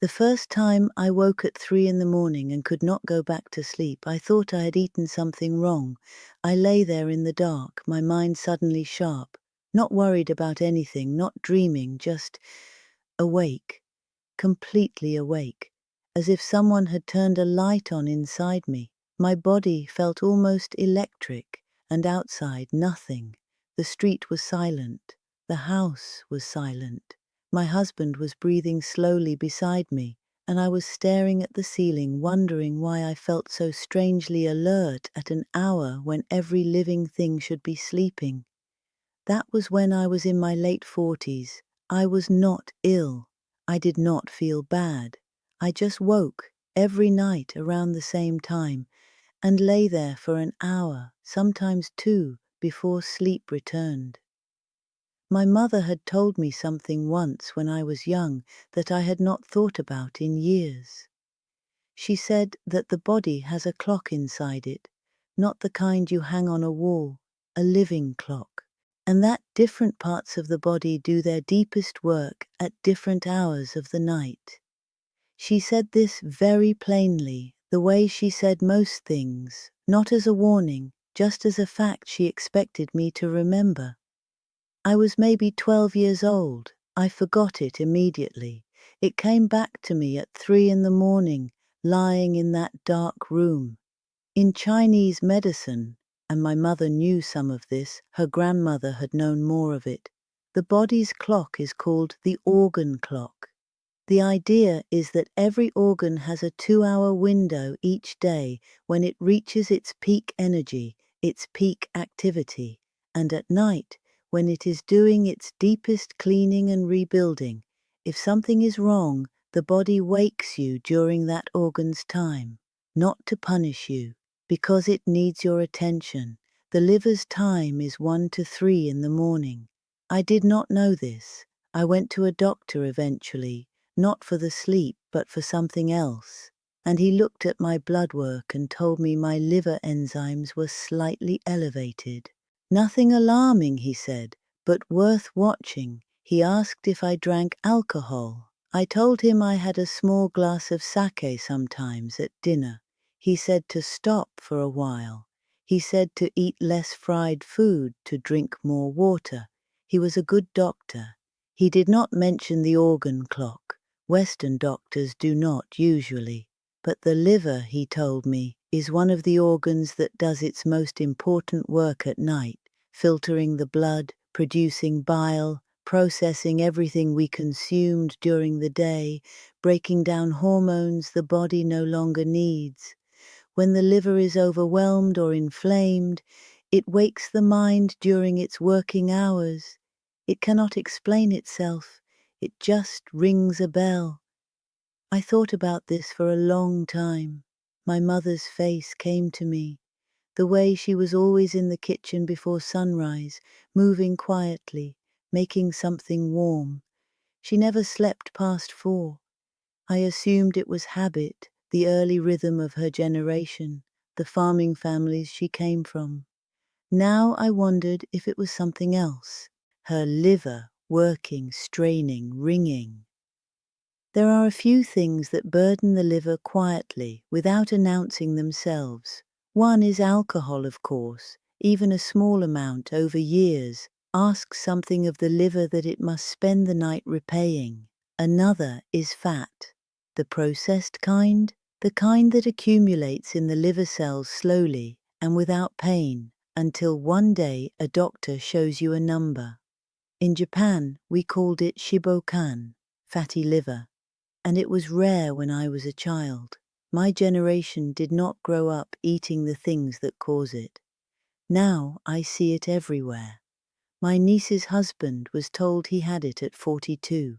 The first time I woke at 3 in the morning and could not go back to sleep, I thought I had eaten something wrong. I lay there in the dark, my mind suddenly sharp, not worried about anything, not dreaming, just awake, completely awake, as if someone had turned a light on inside me. My body felt almost electric, and outside nothing. The street was silent. The house was silent. My husband was breathing slowly beside me, and I was staring at the ceiling, wondering why I felt so strangely alert at an hour when every living thing should be sleeping. That was when I was in my late 40s. I was not ill. I did not feel bad. I just woke every night around the same time and lay there for an hour, sometimes two, before sleep returned. My mother had told me something once when I was young that I had not thought about in years. She said that the body has a clock inside it, not the kind you hang on a wall, a living clock, and that different parts of the body do their deepest work at different hours of the night. She said this very plainly, the way she said most things, not as a warning, just as a fact she expected me to remember. I was maybe 12 years old. I forgot it immediately. It came back to me at 3 in the morning, lying in that dark room. In Chinese medicine, and my mother knew some of this, her grandmother had known more of it, the body's clock is called the organ clock. The idea is that every organ has a 2-hour window each day when it reaches its peak energy, its peak activity, and at night, when it is doing its deepest cleaning and rebuilding. If something is wrong, the body wakes you during that organ's time, not to punish you, because it needs your attention. The liver's time is 1 to 3 in the morning. I did not know this. I went to a doctor eventually, not for the sleep, but for something else, and he looked at my blood work and told me my liver enzymes were slightly elevated. Nothing alarming, he said, but worth watching. He asked if I drank alcohol. I told him I had a small glass of sake sometimes at dinner. He said to stop for a while. He said to eat less fried food, to drink more water. He was a good doctor. He did not mention the organ clock. Western doctors do not usually. But the liver, he told me, is one of the organs that does its most important work at night, filtering the blood, producing bile, processing everything we consumed during the day, breaking down hormones the body no longer needs. When the liver is overwhelmed or inflamed, it wakes the mind during its working hours. It cannot explain itself. It just rings a bell. I thought about this for a long time. My mother's face came to me, the way she was always in the kitchen before sunrise, moving quietly, making something warm. She never slept past 4. I assumed it was habit, the early rhythm of her generation, the farming families she came from. Now I wondered if it was something else. Her liver, working, straining, ringing. There are a few things that burden the liver quietly, without announcing themselves. One is alcohol, of course. Even a small amount over years asks something of the liver that it must spend the night repaying. Another is fat. The processed kind, the kind that accumulates in the liver cells slowly and without pain, until one day a doctor shows you a number. In Japan, we called it shibokan, fatty liver, and it was rare when I was a child. My generation did not grow up eating the things that cause it. Now I see it everywhere. My niece's husband was told he had it at 42.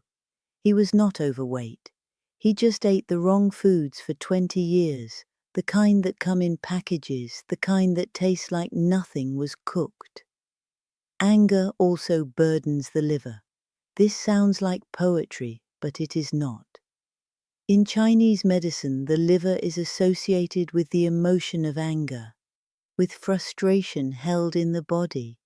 He was not overweight. He just ate the wrong foods for 20 years, the kind that come in packages, the kind that taste like nothing was cooked. Anger also burdens the liver. This sounds like poetry, but it is not. In Chinese medicine, the liver is associated with the emotion of anger, with frustration held in the body,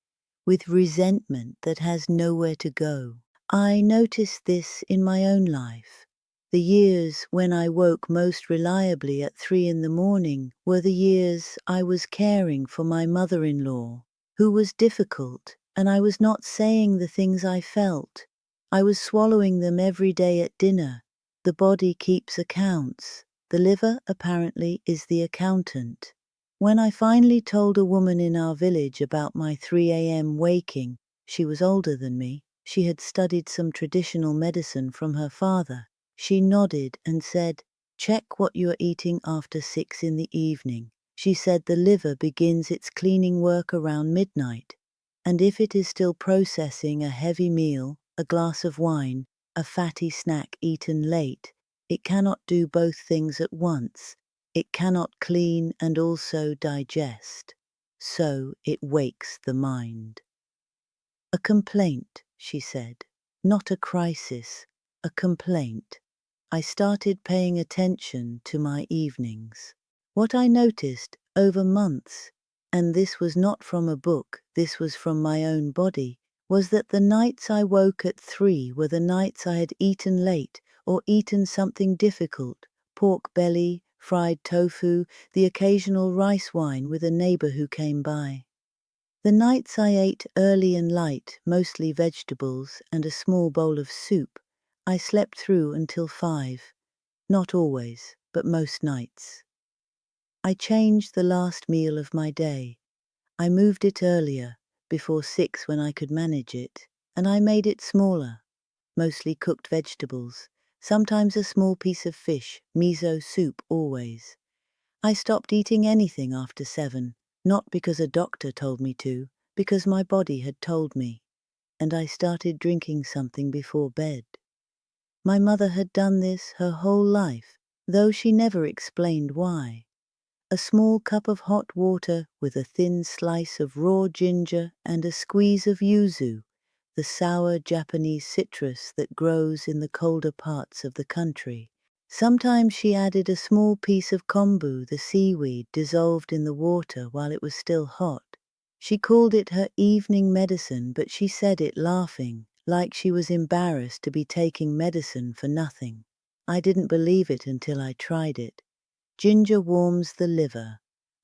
with resentment that has nowhere to go. I noticed this in my own life. The years when I woke most reliably at 3 in the morning were the years I was caring for my mother-in-law, who was difficult, and I was not saying the things I felt. I was swallowing them every day at dinner. The body keeps accounts. The liver, apparently, is the accountant. When I finally told a woman in our village about my 3 a.m. waking, she was older than me. She had studied some traditional medicine from her father. She nodded and said, "Check what you are eating after 6 in the evening." She said the liver begins its cleaning work around midnight, and if it is still processing a heavy meal, a glass of wine, a fatty snack eaten late, it cannot do both things at once. It cannot clean and also digest. So it wakes the mind. "A complaint," she said. "Not a crisis, a complaint." I started paying attention to my evenings. What I noticed over months, and this was not from a book, this was from my own body, was that the nights I woke at 3 were the nights I had eaten late or eaten something difficult, pork belly, fried tofu, the occasional rice wine with a neighbor who came by. The nights I ate early and light, mostly vegetables and a small bowl of soup, I slept through until 5. Not always, but most nights. I changed the last meal of my day. I moved it earlier, before 6 when I could manage it, and I made it smaller, mostly cooked vegetables, sometimes a small piece of fish, miso soup always. I stopped eating anything after 7, not because a doctor told me to, because my body had told me, and I started drinking something before bed. My mother had done this her whole life, though she never explained why. A small cup of hot water with a thin slice of raw ginger and a squeeze of yuzu, the sour Japanese citrus that grows in the colder parts of the country. Sometimes she added a small piece of kombu, the seaweed, dissolved in the water while it was still hot. She called it her evening medicine, but she said it laughing, like she was embarrassed to be taking medicine for nothing. I didn't believe it until I tried it. Ginger warms the liver.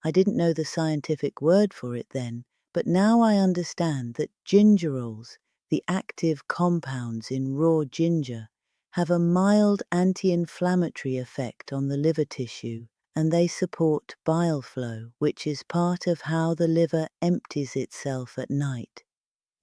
I didn't know the scientific word for it then, but now I understand that gingerols, the active compounds in raw ginger, have a mild anti-inflammatory effect on the liver tissue, and they support bile flow, which is part of how the liver empties itself at night.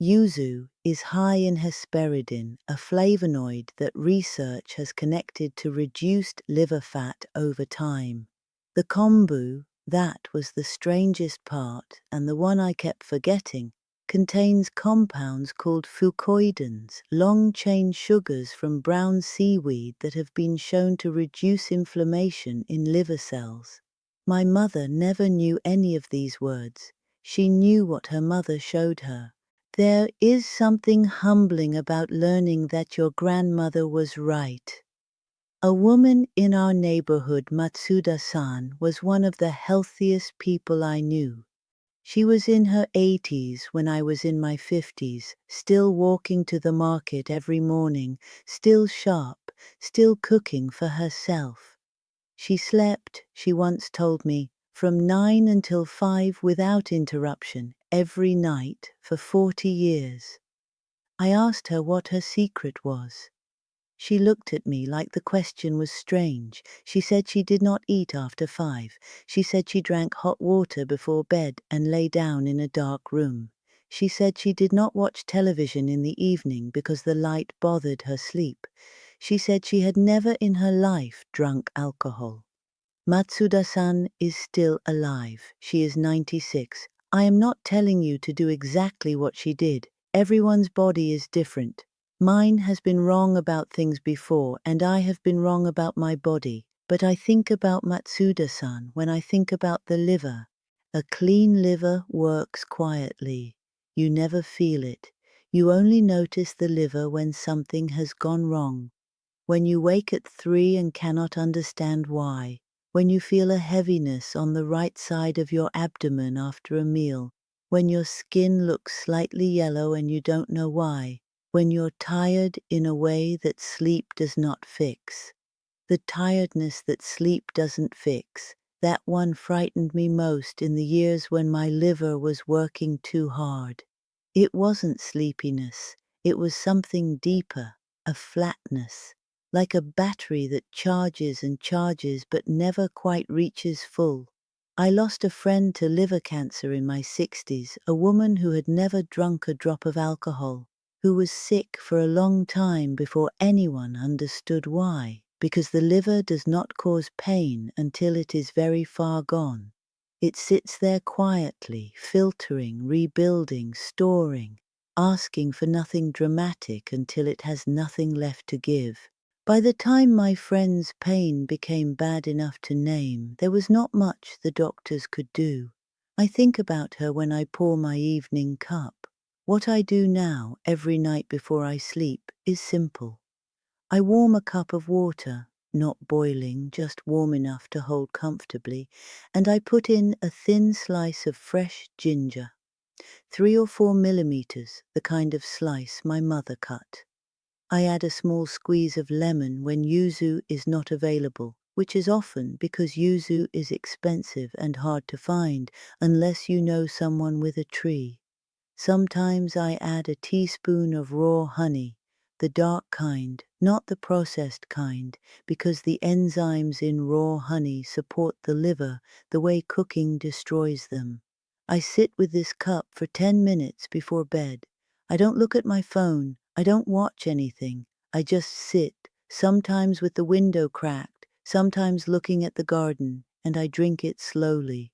Yuzu is high in hesperidin, a flavonoid that research has connected to reduced liver fat over time. The kombu, that was the strangest part and the one I kept forgetting, contains compounds called fucoidins, long-chain sugars from brown seaweed that have been shown to reduce inflammation in liver cells. My mother never knew any of these words. She knew what her mother showed her. There is something humbling about learning that your grandmother was right. A woman in our neighborhood, Matsuda-san, was one of the healthiest people I knew. She was in her 80s when I was in my 50s, still walking to the market every morning, still sharp, still cooking for herself. She slept, she once told me, from 9 until 5 without interruption, every night for 40 years. I asked her what her secret was. She looked at me like the question was strange. She said she did not eat after 5. She said she drank hot water before bed and lay down in a dark room. She said she did not watch television in the evening because the light bothered her sleep. She said she had never in her life drunk alcohol. Matsuda-san is still alive. She is 96. I am not telling you to do exactly what she did. Everyone's body is different. Mine has been wrong about things before, and I have been wrong about my body. But I think about Matsuda-san when I think about the liver. A clean liver works quietly. You never feel it. You only notice the liver when something has gone wrong. When you wake at 3 and cannot understand why. When you feel a heaviness on the right side of your abdomen after a meal. When your skin looks slightly yellow and you don't know why. When you're tired in a way that sleep does not fix. The tiredness that sleep doesn't fix. That one frightened me most in the years when my liver was working too hard. It wasn't sleepiness, it was something deeper, a flatness, like a battery that charges and charges but never quite reaches full. I lost a friend to liver cancer in my 60s, a woman who had never drunk a drop of alcohol, who was sick for a long time before anyone understood why, because the liver does not cause pain until it is very far gone. It sits there quietly, filtering, rebuilding, storing, asking for nothing dramatic until it has nothing left to give. By the time my friend's pain became bad enough to name, there was not much the doctors could do. I think about her when I pour my evening cup. What I do now, every night before I sleep, is simple. I warm a cup of water, not boiling, just warm enough to hold comfortably, and I put in a thin slice of fresh ginger, 3 or 4 millimeters, the kind of slice my mother cut. I add a small squeeze of lemon when yuzu is not available, which is often because yuzu is expensive and hard to find unless you know someone with a tree. Sometimes I add a teaspoon of raw honey, the dark kind, not the processed kind, because the enzymes in raw honey support the liver the way cooking destroys them. I sit with this cup for 10 minutes before bed. I don't look at my phone, I don't watch anything. I just sit, sometimes with the window cracked, sometimes looking at the garden, and I drink it slowly.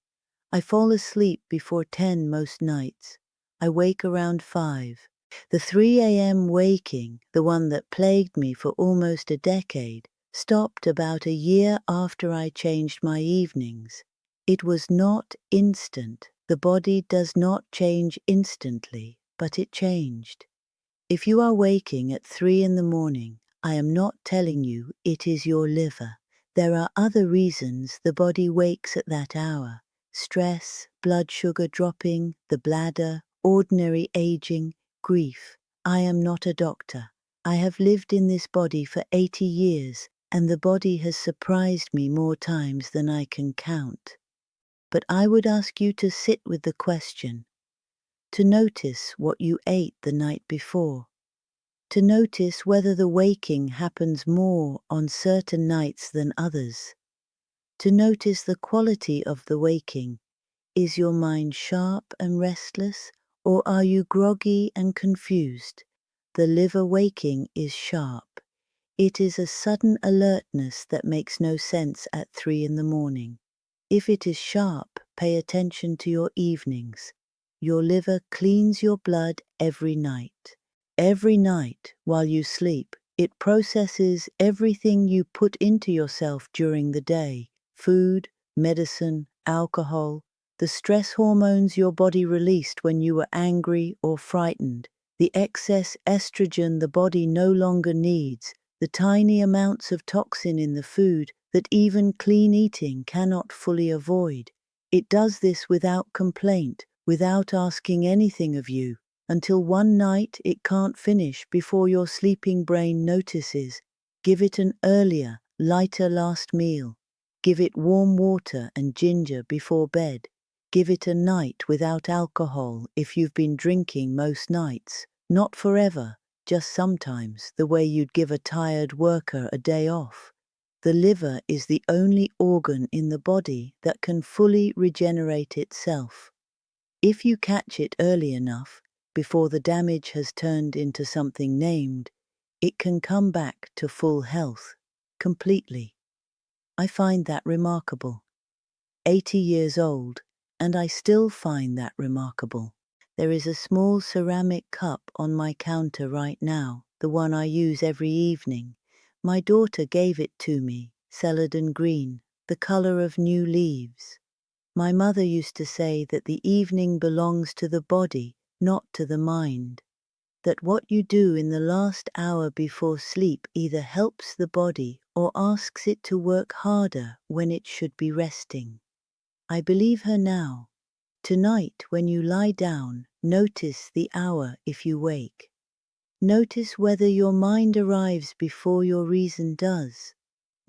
I fall asleep before 10 most nights. I wake around 5. The 3 a.m. waking, the one that plagued me for almost a decade, stopped about a year after I changed my evenings. It was not instant. The body does not change instantly, but it changed. If you are waking at 3 in the morning, I am not telling you it is your liver. There are other reasons the body wakes at that hour. Stress, blood sugar dropping, the bladder, ordinary aging, grief. I am not a doctor. I have lived in this body for 80 years, and the body has surprised me more times than I can count. But I would ask you to sit with the question, to notice what you ate the night before, to notice whether the waking happens more on certain nights than others, to notice the quality of the waking. Is your mind sharp and restless, or are you groggy and confused? The liver waking is sharp. It is a sudden alertness that makes no sense at 3 in the morning. If it is sharp, pay attention to your evenings. Your liver cleans your blood every night. Every night, while you sleep, it processes everything you put into yourself during the day: food, medicine, alcohol, the stress hormones your body released when you were angry or frightened, the excess estrogen the body no longer needs, the tiny amounts of toxin in the food that even clean eating cannot fully avoid. It does this without complaint, without asking anything of you, until one night it can't finish before your sleeping brain notices. Give it an earlier, lighter last meal. Give it warm water and ginger before bed. Give it a night without alcohol if you've been drinking most nights. Not forever, just sometimes, the way you'd give a tired worker a day off. The liver is the only organ in the body that can fully regenerate itself. If you catch it early enough, before the damage has turned into something named, it can come back to full health, completely. I find that remarkable. 80 years old, and I still find that remarkable. There is a small ceramic cup on my counter right now, the one I use every evening. My daughter gave it to me, celadon green, the color of new leaves. My mother used to say that the evening belongs to the body, not to the mind. That what you do in the last hour before sleep either helps the body or asks it to work harder when it should be resting. I believe her now. Tonight, when you lie down, notice the hour if you wake. Notice whether your mind arrives before your reason does.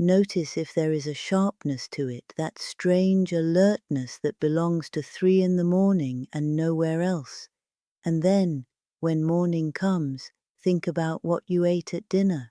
Notice if there is a sharpness to it, that strange alertness that belongs to 3 in the morning and nowhere else. And then, when morning comes, think about what you ate at dinner.